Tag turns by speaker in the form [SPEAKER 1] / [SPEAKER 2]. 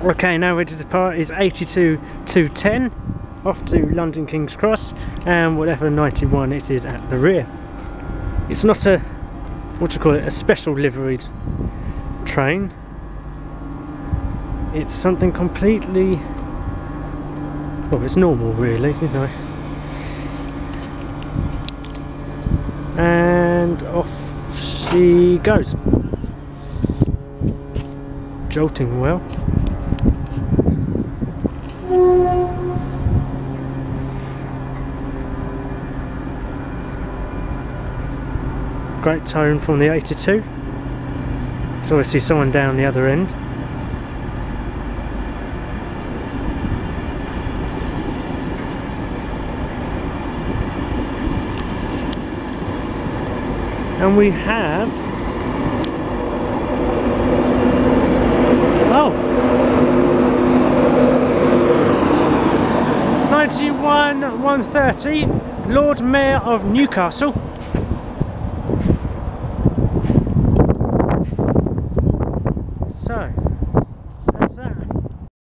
[SPEAKER 1] Okay, now ready to depart is 82-210 off to London King's Cross, and whatever 91 it is at the rear. It's not a, what do you call it, a special liveried train. It's something completely, well, it's normal really, you know. And off she goes, jolting well. Great tone from the 82. There's obviously someone down the other end. And we have, oh, 91-130, Lord Mayor of Newcastle. So